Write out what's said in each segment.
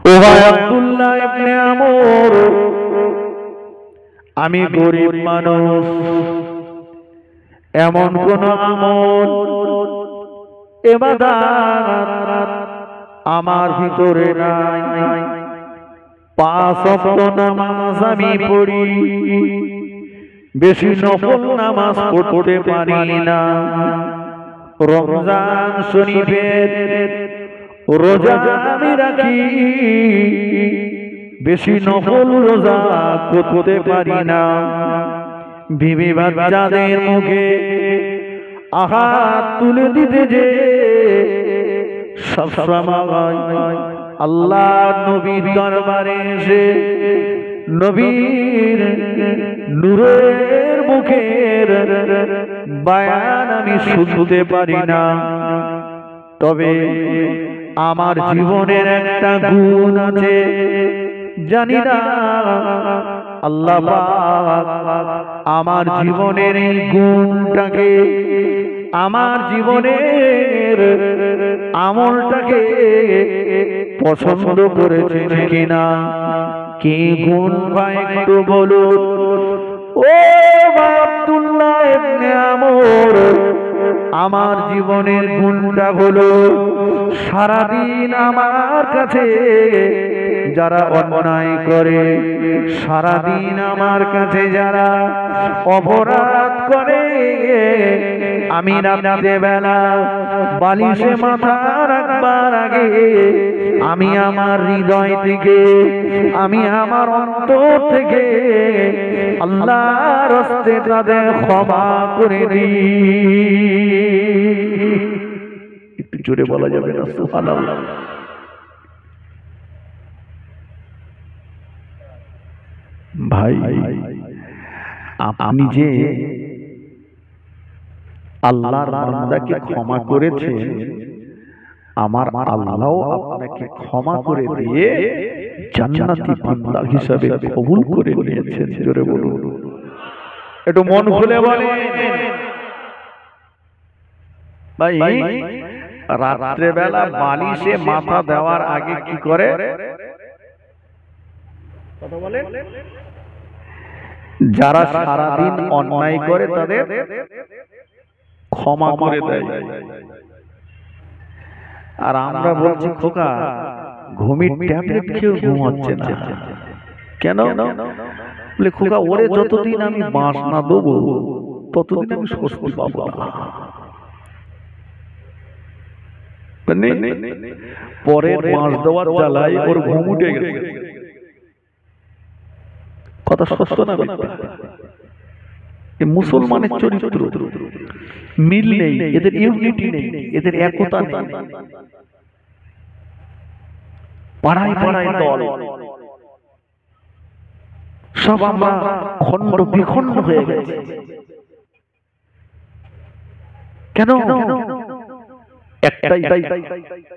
ও ভাই আব্দুল্লাহ ইবনে আমর, আমি গরিব মানুষ, এমন কোন আমল ইবাদত আমার ভিতরে নাই। 5 ওয়াক্ত নামাজ আমি পড়ি, বেশি নফল নামাজ পড়তে পারি না। রমজান শরীফের রোজা আমি রাখি, বেশি নফল রোজা করতে পারি না। বিবি বাচ্চাদের মুখে আহার তুলে দিতে যে সবসময় আল্লাহ নবীর দরবারে এসে নবীর নূরের মুখের বয়ান আমি শুনতে পারি না। তবে আমার জীবনের একটা গুণ আছে, জানি না আল্লাহ পাক আমার জীবনের এই গুণটাকে, আমার জীবনের আমলটাকে পছন্দ করেছেন কিনা। কি গুণ ভাই একটু বলুন। ও আব্দুল্লাহ ইবনে আমর, আমার জীবনের গুণটা হলো সারাদিন আমার কাছে যারা অন্যায় করে, সারাদিন আমার কাছে যারা অপরাধ করে, আমি রাতে বেলা বালিশে মাথা রাখবার আগে আমি আমার হৃদয় থেকে, আমি আমার অন্তর থেকে আল্লাহর রাস্তে তাদের ক্ষমা করে দিই। একটু জোরে বলা যাবে না সুবহানাল্লাহ? ভাই আপনি যে আল্লাহর বান্দাকে ক্ষমা করেছেন, আমার আল্লাহ আপনাকে ক্ষমা করে দিয়ে জান্নাতি বান্দা হিসেবে কবুল করে নিয়েছেন। জোরে বলুন, একটু মন খুলে বলেন। ভাই রাত্রে বেলা বালিশে মাথা দেওয়ার আগে কি করে? কথা বলেন। যারা সারাদিন অন্যায় করে তাদের ক্ষমা করে দেয়। আর আমরা বলছি খোকা ঘুমের ট্যাবলেট খেয়েও ঘুম হচ্ছে না কেন? বলে খোকা ওরে যতদিন আমি বাঁশ না দেবো ততদিন আমি স্বস্তি পাবো না। পরে বাঁশ দেওয়ার জ্বালায় ওর ঘুম উঠে গেছে। কথা সত্য না? মুসলমানের চরিত্র মিল নেই, এদের ইউনিটি নেই, এদের একতা নেই। পাড়ায় পাড়ায় দল, সব আমরা খণ্ড বিখণ্ড হয়ে গেছে। কেন? একটাই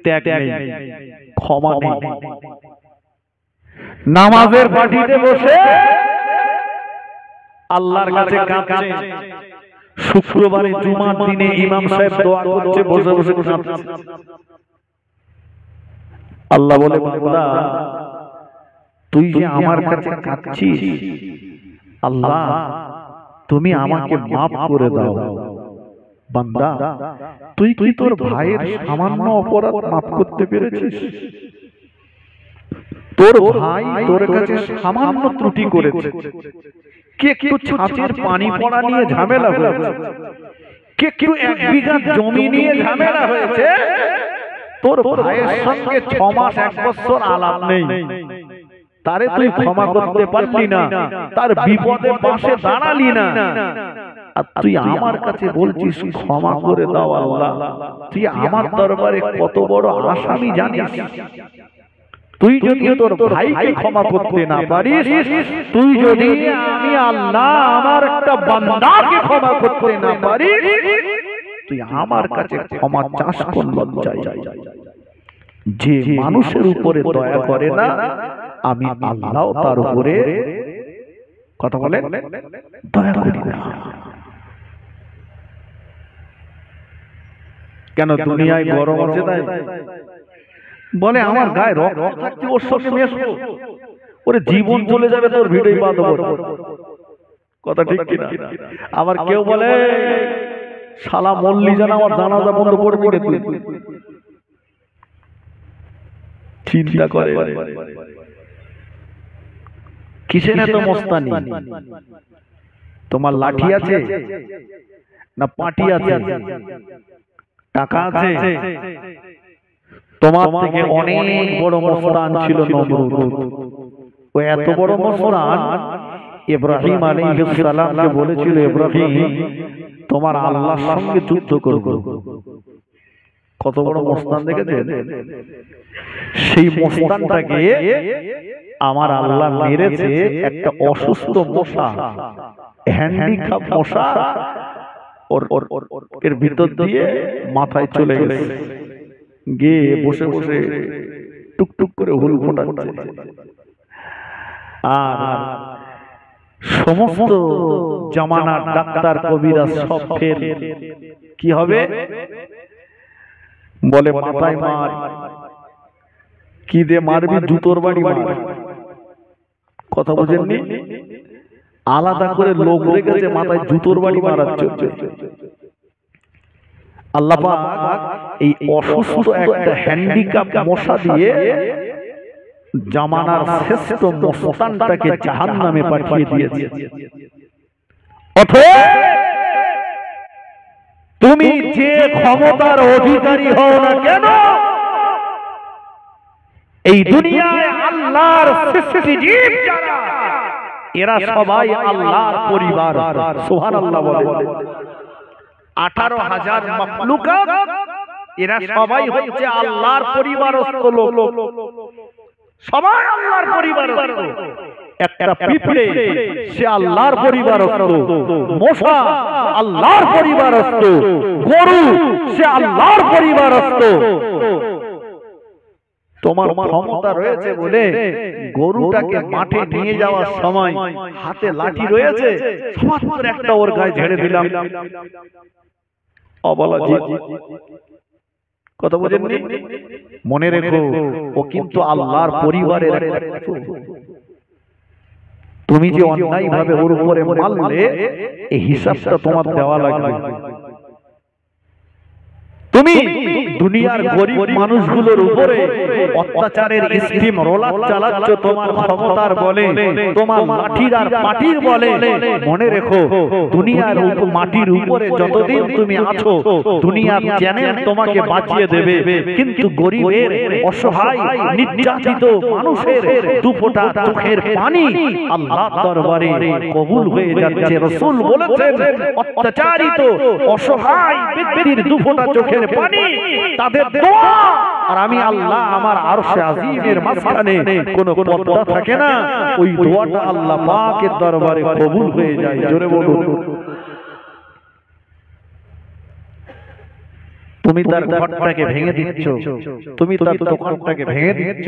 ত্যাগ নেই, ক্ষমা নেই। নামাজের পাটিতে বসে আল্লাহর কাছে কাঁদছে, শুক্রবারে জুমার দিনে ইমাম সাহেব দোয়া করছে, বসে বসে কাঁদছে। আল্লাহ বলে বান্দা তুই যে আমার কাছে কাঁদছিস, আল্লাহ তুমি আমাকে মাফ করে দাও। বান্দা তুই কি তোর ভাইয়ের সামান্য অপরাধ মাফ করতে পেরেছিস? তোর ভাই তোর কাছে সামান্য ত্রুটি করেছে, কে একটু ছাঁচের পানি পড়া নিয়ে ঝামেলা হয়েছে, কে একটু 1 বিঘা জমি নিয়ে ঝামেলা হয়েছে, তোর ভাইয়ের সঙ্গে 6 মাস 1 বছর আলাপ নেই, তারে তুই ক্ষমা করতে পারলি না, তার বিপদে পাশে দাঁড়ালি না, আর তুই আমার কাছে বলছিস ক্ষমা করে দাও। আল্লাহ তুই আমার দরবারে কত বড় আসামি জানিস? তুই যদি তোর ভাইকে ক্ষমা করতে না পারিস, তুই যদি আমি আল্লাহ আমার একটা বান্দাকে ক্ষমা করতে না পারি, তুই আমার কাছে ক্ষমা চাস কোন লজ্জায়? যে মানুষের উপরে দয়া করে না, আমি আল্লাহ তার উপরে কথা বলে দয়া করি না। কেন দুনিয়ায় গরম আছে তাই? বলে আমার গায়ে রক্ত থাকতে ওর সঙ্গে মেশবো, ওরে জীবন চলে যাবে তোর ভিড়েই পা দেবো। কথা ঠিক কিনা? আবার কেউ বলে শালা মল্লি জানা আমার জানাজা বন্ধ করবি রে তুই। চিন্তা করে কিসের এত মস্তানি? তোমার লাঠি আছে না পাটি আছে, টাকা আছে? তোমার থেকে অনেক বড় মস্তান ছিল নমরুদ। ও এত বড় মস্তান ইব্রাহিম আলাইহিস সালামকে বলেছিল, ইব্রাহিম তোমার আল্লাহর সঙ্গে যুদ্ধ করব। কত বড় মস্তান দেখেছেন? সেই মস্তানটাকে আমার আল্লাহ মেরেছে একটা অসুস্থ মশা, হ্যান্ডিক্যাপ মশা এর ভিতর দিয়ে মাথায় চলে গেছে, গিয়ে বসে বসে টুকটুক করে হুল ফোটাচ্ছে। আর সমস্ত জামানার ডাক্তার কবিরাজ সব ফের কি হবে বলে, মাথায় মার। কি দিয়ে মারবি? জুতোর বাড়ি মার। কথা বুঝেননি? আলাদা করে লোক রেখেছে মাথায় জুতোর বাড়ি মারার জন্য। আল্লাহ পাক এই অসুস্থ একটা হ্যান্ডিক্যাপ মশা দিয়ে জামানার শ্রেষ্ঠ মস্তানটাকে জাহান্নামে পাঠিয়ে দিয়েছে। অথচ তুমি যে ক্ষমতার অধিকারী হও না কেন, এই দুনিয়ায় আল্লাহর সৃষ্টি জীব যারা, এরা সবাই আল্লাহর পরিবার। সুবহানাল্লাহ বলে। 18,000 মাখলুকাত, এরা সবাই হচ্ছে আল্লাহর পরিবারস্থ লোক, সবাই আল্লাহর পরিবারস্থ। একটা পিঁপড়ে সে আল্লাহর পরিবারস্থ, মশা আল্লাহর পরিবারস্থ, গরু সে আল্লাহর পরিবারস্থ। তোমার ক্ষমতা রয়েছে বলে গরুটাকে মাঠে নিয়ে যাওয়ার সময় হাতে লাঠি রয়েছে, মাত্র একটা ওর গায়ে ঝেড়ে দিলাম। অবলা জীব। কথা বুঝেননি? মনে রেখো, ও কিন্তু আল্লাহর পরিবারের একটা। তুমি যে অন্যায় ভাবে ওর উপরে মারলে, এই হিসাবটা তোমার দেওয়া লাগবে। তুমি দুনিয়ার গরিব মানুষগুলোর উপরে অত্যাচারের স্কিম রোলার চালাচ্ছ তোমার ক্ষমতার বলে, তোমার লাঠির আর পাটির বলে। মনে রেখো, দুনিয়ার মাটির উপরে যতদিন তুমি আছো, দুনিয়ার চ্যানেল তোমাকে বাঁচিয়ে দেবে, কিন্তু গরিবের, অসহায়, নির্যাতিত মানুষের দুফোঁটা চোখের পানি আল্লাহর দরবারে কবুল হয়ে যাচ্ছে। রাসূল বলেছেন, অত্যাচারিত অসহায় ব্যক্তির দুফোঁটা চোখের পানি তাদের দোয়া, আর আমি আল্লাহ আমার আরশে আজিমের মাঝখানে কোনো পর্দা থাকে না, ওই দোয়াটা আল্লাহ পাকের দরবারে কবুল হয়ে যায়। জোরে বলুন। তুমি তার ঘরটাকে ভেঙে দিচ্ছ, তুমি তার দোকানটাকে ভেঙে দিচ্ছ,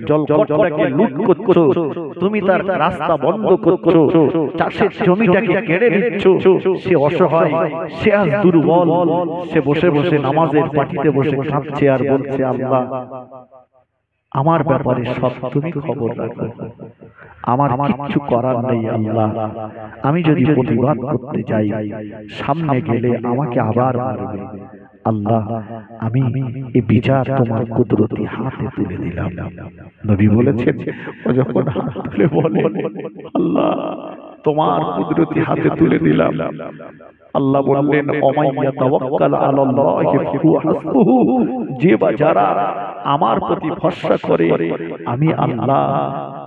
জলকটটাকে লুট করছো, তুমি তার রাস্তা বন্ধ করছো, চাষের জমিটাকে কেড়ে নিচ্ছ। সে অসহায়, সে আজ দুর্বল, সে বসে বসে নামাজের পাটিতে বসে কাঁদছে আর বলছে, আল্লাহ আমার ব্যাপারে সব তুমি খবর রাখো, আমার কিচ্ছু করার নেই। আল্লাহ আমি যদি প্রতিবাদ করতে যাই, সামনে গেলে আমাকে আবার মারবে। আল্লাহ আমি এই বিচার তোমার কুদরতি হাতে তুলে দিলাম। নবী বলেছেন, ও যখন হাত তুলে বলে, আল্লাহ তোমার কুদরতি হাতে তুলে দিলাম, আল্লাহ বললেন, ওমাইয়া তাওয়াক্কাল আলাল্লাহি ফাহুয়া হাসবুহু, যে বা যারা আমার প্রতি ভরসা করে, আমি আল্লাহ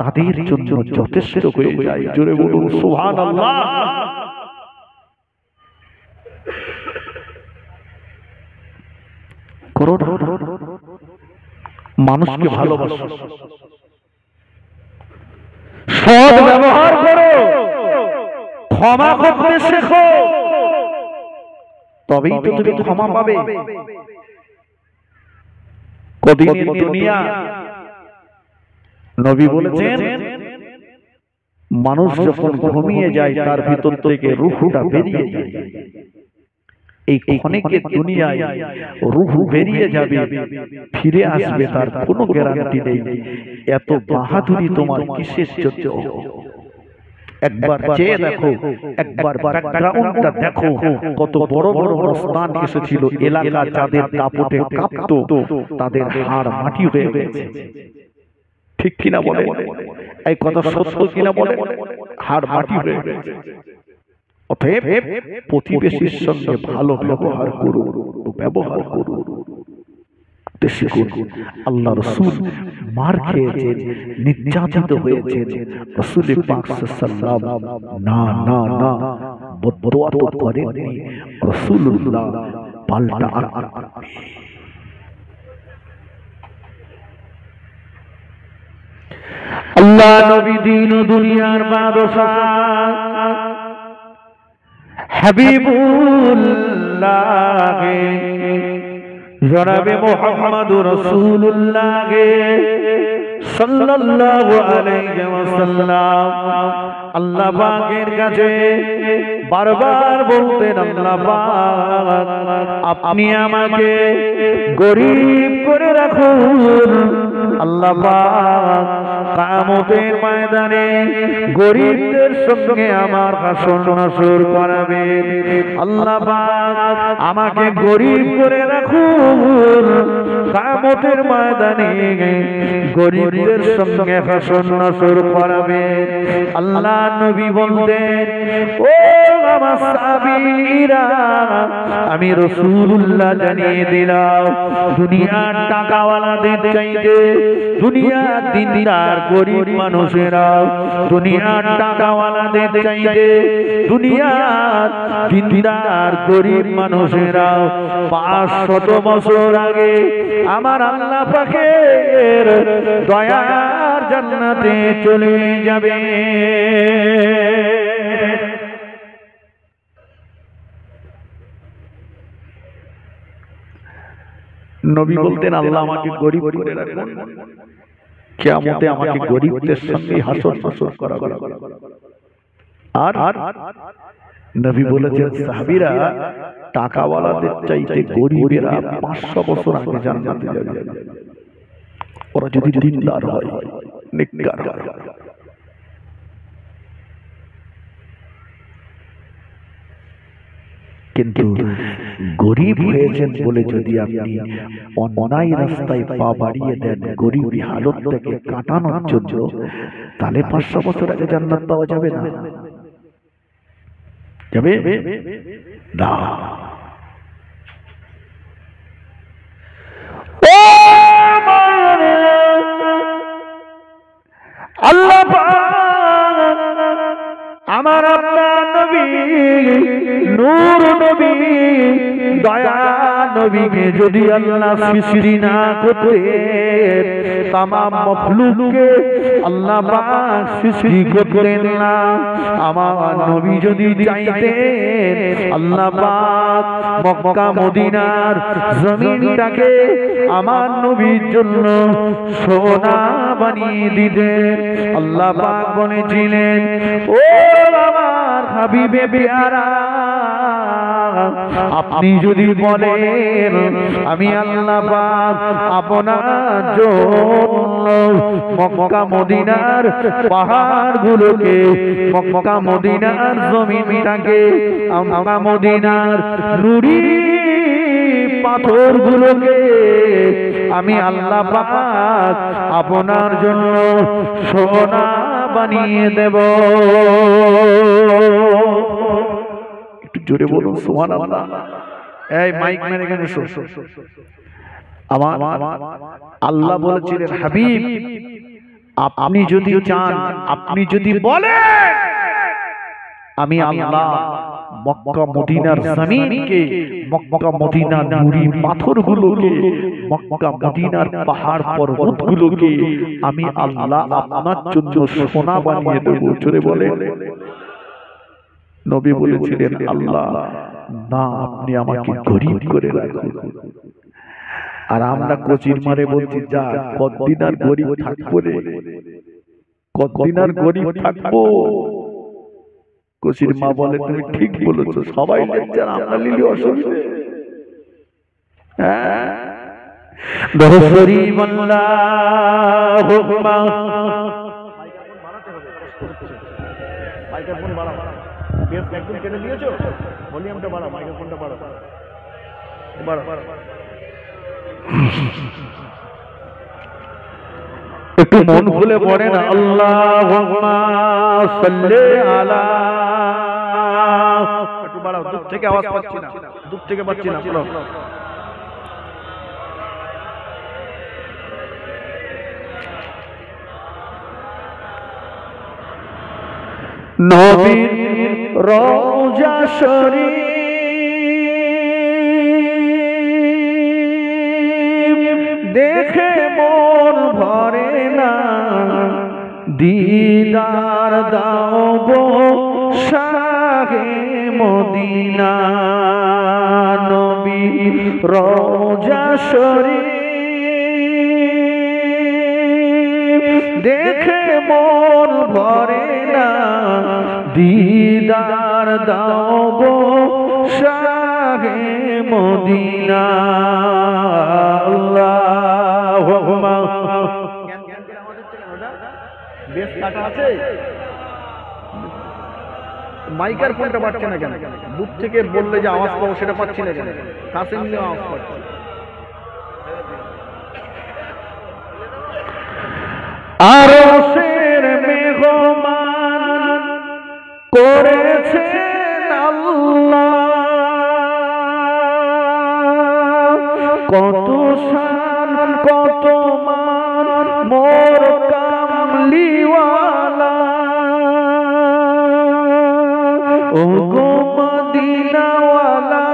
তাদের জন্য যথেষ্ট হয়ে যাই। জোরে বলুন সুবহানাল্লাহ। মানুষকে ভালোবাসো, সৎ ব্যবহার করো, ক্ষমা করতে শেখো, তবেই তো তুমি ক্ষমা পাবে। কদিনের দুনিয়া, নবী বলেছেন, মানুষ যখন ঘুমিয়ে যায় তার ভিতর থেকে রূহটা বেরিয়ে যায়। এই ক্ষণিকের দুনিয়ায় রূহ বেরিয়ে যাবে, ফিরে আসবে তার কোনো গ্যারান্টি নেই। এত বাহাদুরি তোমার কিসের জন্য? একবার চেয়ে দেখো, একবার ব্যাকগ্রাউন্ডটা দেখো, কত বড় বড় মস্তান এসেছিল, এলাকা যাদের দাপটে কাঁপতো তাদের হাড় মাটি হয়ে গেছে। ঠিক কিনা বলে? এই কথা সত্য কিনা বলে? হাড় মাটি হয়ে গেছে। অতএব প্রতিবেশীর সঙ্গে ভালো ব্যবহার করুন, ব্যবহার করুন। আল্লাহ রাসূল মার খেয়েছেন, নির্যাতিত হয়েছেন, রাসূল পাক সাল্লাল্লাহু না না না বদদুয়া তো করেননি, রাসূলুল্লাহ পাল্টা আল্লাহ নবী দিন দুনিয়ার বাদশাহ হাবিবুল্লাহ জনাবে মুহাম্মদুর রাসূলুল্লাহ সাল্লাল্লাহু আলাইহি ওয়াসাল্লাম আল্লাহ পাকের কাছে বারবার বলতেন, আল্লাহ পাক আপনি আমাকে গরীব করে রাখুন। আল্লাহ পাক কিয়ামতের ময়দানে গরীবদের সঙ্গে আমার হাসর নাসর করাবেন। আল্লাহ পাক আমাকে গরীব করে রাখুন, কিয়ামতের ময়দানে গরীবদের সঙ্গে হাসর নাসর করাবেন। আল্লাহ নবী বলতেন, ও আমার সাহাবীরা, আমি রাসূলুল্লাহ জানিয়ে দিলাম, দুনিয়ার টাকাওয়ালাদের চাইতে দুনিয়ার দিনদার গরীব মানুষেরা, দুনিয়ার টাকাওয়ালাদের চাইতে দুনিয়ার দিনদার গরীব মানুষেরা 500 বছর আগে আমার আল্লাহ পাকের দয়ার জান্নাতে চলে যাবে। নবী বলতেন, আল্লাহ আমাকে গরীব করে রাখুন, কিয়ামতে আমাকে গরীবদের সঙ্গে হাসর নাসর করাবে। আর নবী বলেছেন, সাহাবীরা টাকাওয়ালাদের চাইতে গরীবেরা 500 বছর আগে জান্নাতে যাবে, ওরা যদি দিনদার হয়, নেককার হয়। কিন্তু গরীব হয়েছেন বলে যদি আপনি অন্যায় রাস্তায় পা বাড়িয়ে দেন গরীবী হালত থেকে কাটানোর জন্য, তাহলে 500 বছর আগে জান্নাত পাওয়া যাবে না, যাবে না। আল্লাহ আমার আপনার নবী নূর নবী দয়া নবীকে যদি আল্লাহ সৃষ্টি না করতেন, তামাম মখলুককে আল্লাহ পাক সৃষ্টি করতেন না। আমার নবী যদি চাইতেন, আল্লাহ পাক মক্কা মদিনার জমিনটাকে আমার নবীর জন্য সোনা বানিয়ে দিতেন। আল্লাহ পাক বলেছিলেন, ও আমার হাবিবে প্যারা, আপনি যদি বলেন আমি আল্লাহ পাক আপনার জন্য মক্কা মদিনার পাহাড়গুলোকে, মক্কা মদিনার জমিনটাকে, মক্কা মদিনার নুরি পাথরগুলোকে আমি আল্লাহ পাক আপনার জন্য সোনা বানিয়ে দেব। একটু জোরে বলুন সুবহানাল্লাহ। এই মাইক মেরে এখানে এসো। আমার আল্লাহ বলেছিলেন, হাবিব আপনি যদি চান, আপনি যদি বলেন আমি আল্লাহ মক্কা মদিনার জমিনকে, মক্কা মদিনার নুরি পাথরগুলোকে, মক্কা মদিনার পাহাড় পর্বতগুলোকে আমি আল্লাহ আপনার জন্য সোনা বানিয়ে দেব। জোরে বলেন। নবী বলেছিলেন, আল্লাহ না, আপনি আমাকে গরীব করে রাখুন। আর আমরা কোচির মারে বলছি, যা কতদিন আর গরীব থাকবো রে, কতদিন আর গরীব থাকবো। কচির মা বলে তুমি ঠিক বলেছো, সবাই লেকচার আমরা নিলে অসুবিধা। দরসরি আল্লাহুম্মা মাইক্রোফোন বাড়াও, বেশ একদম কেটে দিয়েছো, ভলিউমটা বাড়াও, মাইক্রোফোনটা বাড়াও, একটু মন খুলে পড়েন আল্লাহুম্মা সাল্লি আলা, একটু বাড়াও, দূর থেকে আওয়াজ পাচ্ছি না, দূর থেকে পাচ্ছি না পুরো। নবীর রওজা শরীফ দেখে মন ভরে না, দিদার দাও গো শাহে মদিনা। নবীর রওজা শরীফ দেখে মন ভরে না, দিদার দাও গো শাহে মদিনা। আল্লাহুম্মা বেশ কাটা আছে, মাইকের ফোনটা পাচ্ছে না কেন? দূর থেকে বললে যে আওয়াজ পাবো সেটা পাচ্ছি না কেন? কাছে নিলে আওয়াজ পাচ্ছি। আরশের মেহমান করেছেন আল্লাহ, কত শান কত মান মোর কামলিওয়ালা। ও গো মদিনাওয়ালা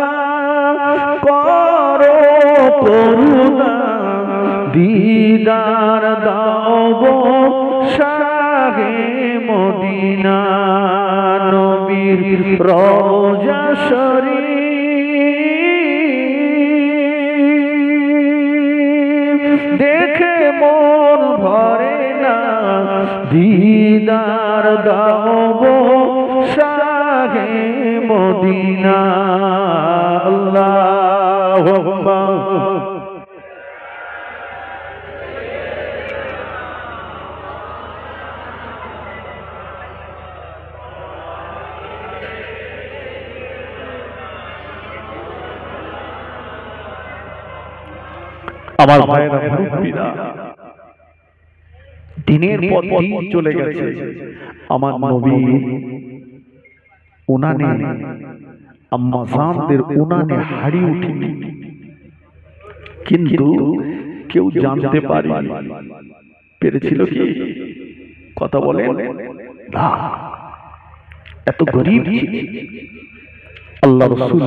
করো করুণা, দিদার দাও গো শাহে মদিনা। নবীর রওজা শরীফ দেখে মন ভরে না, দিদার দাও গো শাহে মদিনা। আল্লাহুম্মা আমার ভাইয়েরা মুরব্বিরা, দিনের পর দিন চলে গেছে, আমার নবী উনানে আম্মা জানদের উনানে হাড়ি উঠিনি, কিন্তু কেউ জানতে পারেনি। পেরেছিল কি? কথা বলেন না, এত গরীব ছিল। আল্লাহ রাসূল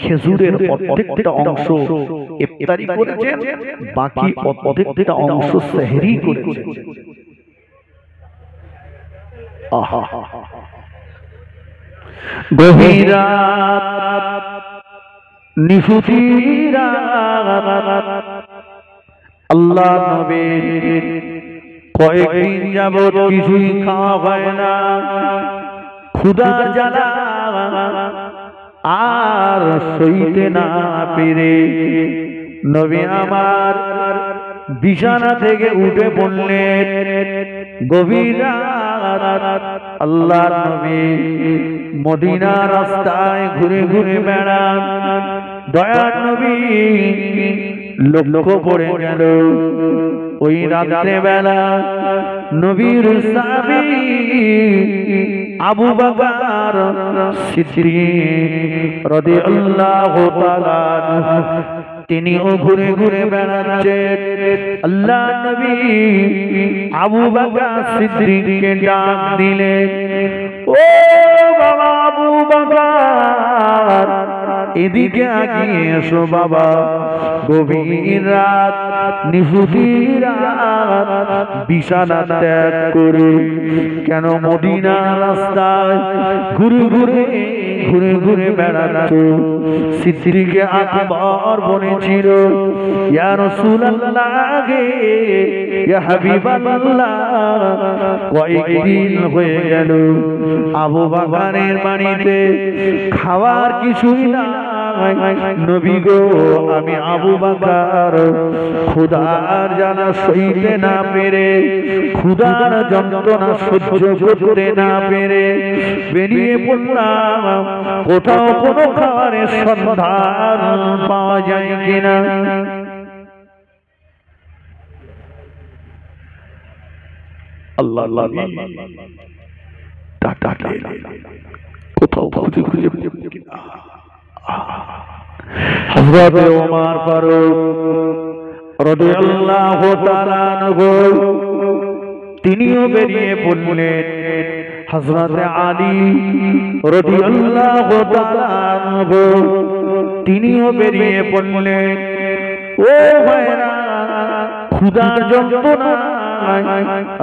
খেজুরের প্রত্যেকটা অংশ ইফতারি করেছেন, বাকি প্রত্যেকটা অংশ সেহরি করেছেন। আহা, গভীর রাত, নিশুতি রাত, আল্লাহ নবীর কয়েকদিন যাবত কিছুই খাওয়া হয় না, ক্ষুধা জ্বালা আর সইতে না পেরে নবী আমার বিছানা থেকে উঠে পড়লেন। গভীর রাত, আল্লাহর নবী মদিনার রাস্তায় ঘুরে ঘুরে বেড়ান। দয়ার নবী লক্ষ্য করে গেল ওই রাত্রে বেলা নবীর সাহাবী আবু বকর সিদ্দিক রাদিয়াল্লাহু তাআলা তিনিও ঘুরে ঘুরে বেড়াচ্ছেন। আল্লাহ নবী আবু বকর সিদ্দিককে ডাক দিলেন, ও বাবা আবু বকর, এদিকে আগিয়ে এসো বাবা। গভীর রাত, নিশুতি রাত, বিছানা ত্যাগ করে কেন মদিনার রাস্তায় ঘুরে ঘুরে ঘুরে ঘুরে বেড়াচ্ছ? সিদ্দিক আকবর বলেছিল, ইয়া রাসূলুল্লাহ, ইয়া হাবিবাল্লাহ কয়েকদিন হয়ে গেল আবু বকরের বাড়িতে খাবার কিছুই না। নবী গো, আমি আবু বকর ক্ষুধার জ্বালা সইতে না পেরে, ক্ষুধার যন্ত্রণা সহ্য করতে না পেরে বেরিয়ে পড়লাম কোথাও কোনো খাবারের সন্ধান পাওয়া যায় কিনা। আল্লাহ কোথাও খুঁজে খুঁজে হযরত ওমর ফারুক রাদিয়াল্লাহু তাআলা আনহু তিনিও বেরিয়ে পড়লেন। হযরত আলী রাদিয়াল্লাহু তাআলা আনহু তিনিও বেরিয়ে পড়লেন। ও ভাইরা, ক্ষুধার যন্ত্রণা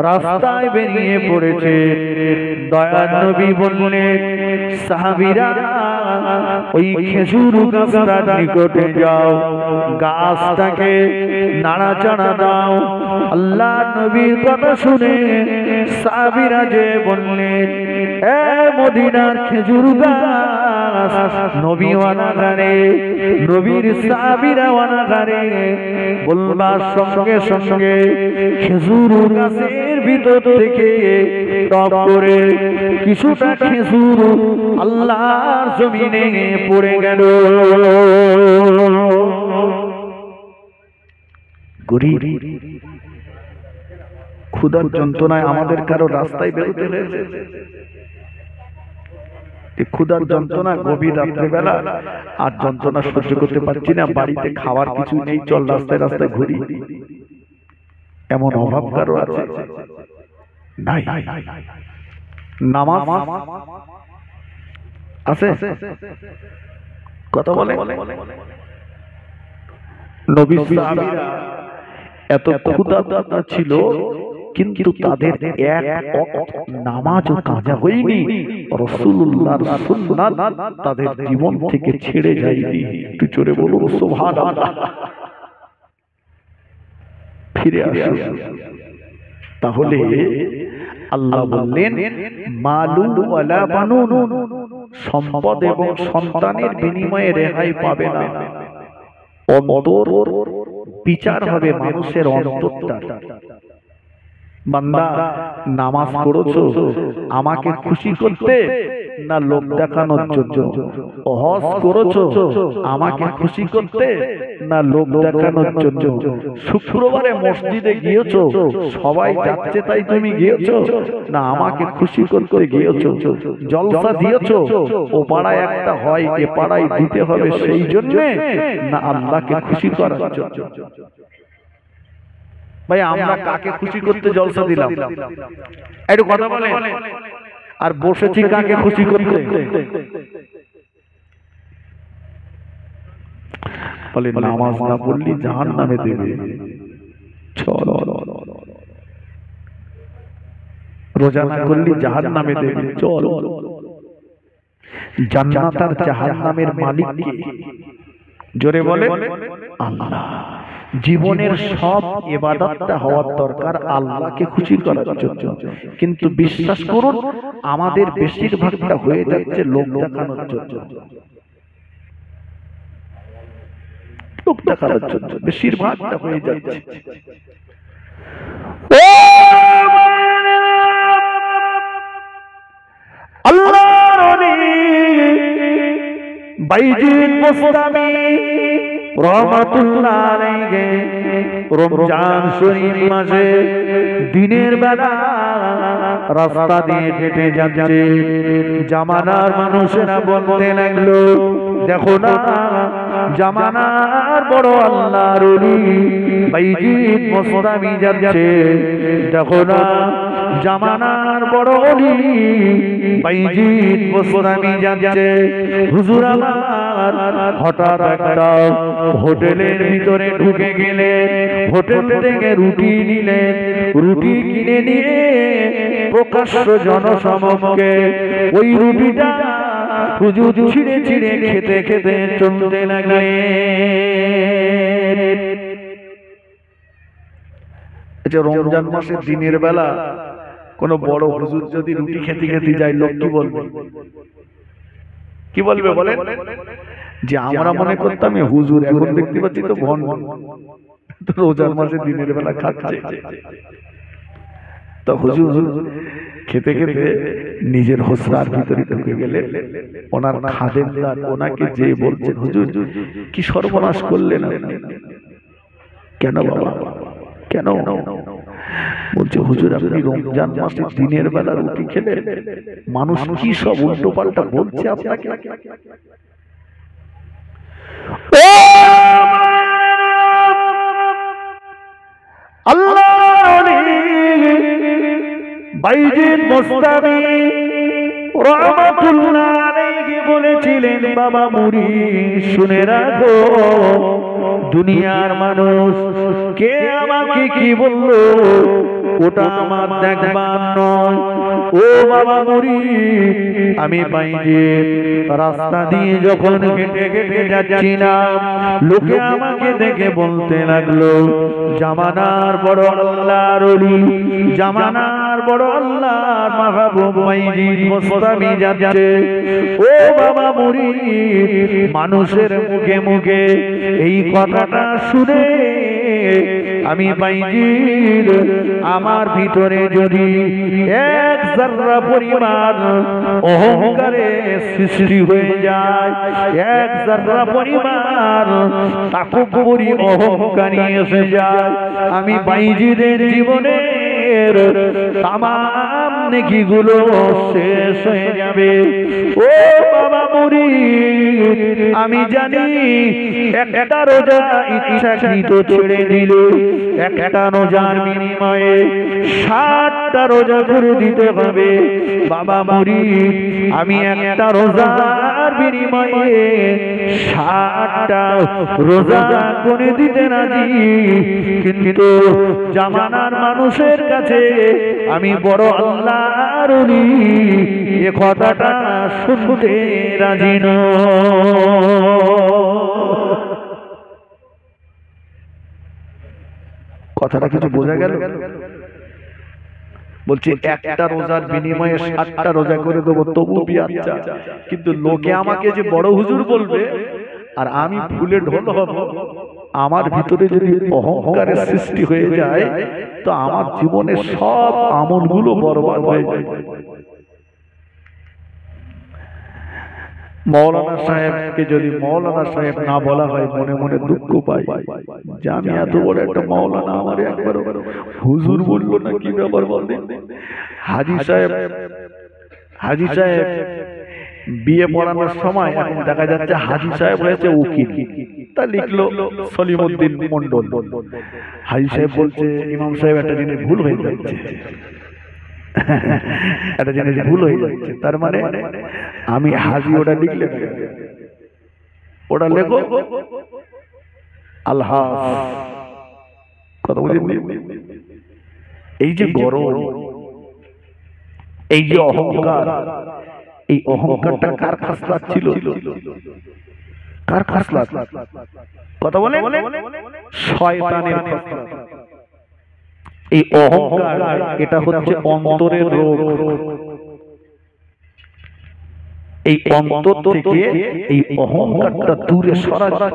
রাস্তায় বেরিয়ে পড়েছে। দয়ার নবী বললেন, সাহাবীরা ওই খেজুর গাছটার নিকটে যাও, গাছটাকে নাড়াচাড়া দাও। আল্লাহ নবীর কথা শুনে সাহাবীরা যে বললেন, এ মদিনার খেজুর গাছ, নবী ওয়ানাগারে, নবীর সাহাবীরা ওয়ানাগারে। বলবার সঙ্গে সঙ্গে খেজুর গাছের ভিতর থেকে টপ করে কিছুটা খেজুর আল্লাহর জমিনে পড়ে গেল। ক্ষুধার যন্ত্রণায় আমাদের কারো রাস্তায় বেরোতে হয়েছে। ক্ষুধার যন্ত্রণা, গভীর রাত্রেবেলা আর যন্ত্রণা সহ্য করতে পারছি না, বাড়িতে খাবার কিছু নেই, চল রাস্তায় রাস্তায় ঘুরি। এমন অভাব কারো আছে? নাই। নামাজ আছে? কথা বলে। নবী সাহাবীরা এত ক্ষুধার্ত ছিল, কিন্তু তাদের এক ওয়াক্ত নামাজও কাজা হয়নি। রাসূলুল্লাহর সুন্নাত তাদের জীবন থেকে ছেড়ে যায়নি। একটু জোরে বলুন সুবহানাল্লাহ। ফিরে আসুন। তাহলে আল্লাহ বললেন, মালু ওয়ালা বানুন, সম্পদ এবং সন্তানের বিনিময়ে রেহাই পাবে না। অন্তর বিচার হবে, মানুষের অন্তরটা। বান্দা, নামাজ পড়ছো আমাকে খুশি করতে না লোক দেখানোর জন্য? হজ করেছো আমাকে খুশি করতে না লোক দেখানোর জন্য? শুক্রবারে মসজিদে গিয়েছো, সবাই যাচ্ছে তাই তুমি গিয়েছো না আমাকে খুশি করতে গিয়েছো? জলসা দিয়েছো, ও পাড়ায় একটা হয় এ পাড়ায় দিতে হবে সেই জন্য না আল্লাহকে খুশি করার জন্য? ভাই, আমরা কাকে খুশি করতে জলসা দিলাম? একটু কথা বলে। আর বসেছি কাকে খুশি করতে? বলে নামাজ না পড়লি জাহান্নামে দেবে, চল। রোজা না করলি জাহান্নামে দেবে, চল। জান্নাত আর জাহান্নামের মালিক কে? জোরে বলে আল্লাহ। জীবনের সব ইবাদতটা হওয়ার দরকার আল্লাহকে খুশি করার জন্য, কিন্তু বিশ্বাস করুন আমাদের বেশিরভাগটা হয়ে যাচ্ছে লোক দেখানোর জন্য। লোক দেখানোর জন্য বেশিরভাগটা হয়ে যাচ্ছে। আল্লাহর ওলি বাইজিদ মুস্তামি রহমাতুল্লাহ আলাইহি রমজান শরীফ মাসে দিনের বেলা রাস্তা দিয়ে হেঁটে যাচ্ছে। জামানার মানুষেরা বলতে লাগলো, দেখো না জামানার বড় আল্লাহর ওলি বাইজিদ মুস্তামি যাচ্ছে, দেখো না জামানার বড় ওলি বাইজিদ মুস্তামি যাচ্ছে। হুজুর আমার হঠাৎ একটা হোটেলের ভিতরে ঢুকে গেলেন, হোটেল থেকে রুটি নিলেন, রুটি কিনে নিয়ে প্রকাশ্য জনসমক্ষে ওই রুটিটা হুজুর ছিঁড়ে ছিঁড়ে খেতে খেতে চলতে লাগলেন। আচ্ছা, রমজান মাসের দিনের বেলা কোন বড় হুজুর যদি রুটি খেতে খেতে যায়, লোক কি বলবে? কি বলবে বলেন? যে আমরা মনে করতাম হুজুর, এখন দেখতে পাচ্ছি তো ভণ্ড, রোজার মাসে দিনের বেলা খাচ্ছে। তো হুজুর খেতে খেতে নিজের হোসরার ভিতরে ঢুকে গেলে ওনার খাদেমদার ওনাকে যে বলছেন, হুজুর কি সর্বনাশ করলেন আপনি? কেন বাবা, কেন? বলছে, হুজুর আপনি রমজান মাসে দিনের বেলা রুটি খেলে মানুষ কি সব উল্টো পাল্টা বলছে আপনাকে। আল্লাহ বাইজিদ মুস্তামি রাহমাতুল্লাহ আলাইহি বলেছিলেন, বাবা মুরি শুনে রাখো, দুনিয়ার মানুষ কে আমাকে কি বললো ওটা আমার দেখবার নয়। ও বাবা মুরি, আমি বাইজিদ রাস্তা দিয়ে যখন হেঁটে হেঁটে যাচ্ছিলাম, লোকে আমাকে দেখে বলতে লাগলো, জামানার বড় আল্লাহর ওলি, জামানার বড় আল্লাহর মাহবুব বাইজিদ মুস্তামি যাচ্ছে। ও বাবা মুরি, মানুষের মুখে মুখে এই কথাটা শুনে আমি বাইজিদ আমার ভিতরে যদি এক যারা পরিমাণ অহংকারের সৃষ্টি হয়ে যায়, এক যারা পরিমাণ তাকব্বুরি অহংকারী এসে যায়, আমি বাইজিদের জীবনের তামাম নেকিগুলো শেষ হয়ে যাবে। ও বাবা মুরি, আমি জানি একটা রোজা ইচ্ছাকৃত ছেড়ে দিলে একটা রোজার বিনিময়ে 60টা রোজা করে দিতে হবে। বাবা মুরি, আমি একটা রোজার বিনিময়ে 60টা রোজা করে দিতে রাজি, কিন্তু জামানার মানুষের কাছে আমি বড় আল্লাহর ওলি এ কথাটা শুনতে রাজি নয়। কথাটা কিছু বোঝা গেল? বলছে একটা রোজার বিনিময়ে 60টা রোজা করে দেবো, তবু বিয়াচ্ছা, কিন্তু লোকে আমাকে যে বড় হুজুর বলবে আর আমি ফুলে ঢোল হব, আমার ভিতরে যদি অহংকারের সৃষ্টি হয়ে যায় তো আমার জীবনের সব আমলগুলো বরবাদ হয়ে যায়। মৌলানা সাহেবকে যদি মৌলানা সাহেব না বলা হয়, মনে মনে দুঃখ পাই যে আমি এত বড় একটা মৌলানা, আমার একবার হুজুর বললো না, কি ব্যাপার বলতে। হাজী সাহেব বিয়ে পড়ানোর সময় এখন দেখা যাচ্ছে হাজী সাহেব হয়েছে উকিল, তা লিখলো সলিমউদ্দিন মন্ডল। হাজী সাহেব বলছে, ইমাম সাহেব একটা জিনিস ভুল হয়ে যাচ্ছে, একটা জিনিস ভুল হয়ে যাচ্ছে। তার মানে আমি হাজি ওটা লিখলে, ওটা লেখো আল্লাহ। কথা বুঝলেন? এই যে গরম, এই যে অহংকার, এই অহংকারটা কার খাসলাত ছিল? কার খাসলাত? কথা বলে শয়তানের খাসলাত। এই অহংকার, এটা হচ্ছে অন্তরের রোগ। এই অন্তর থেকে এই অহংকারটা দূরে সরাতে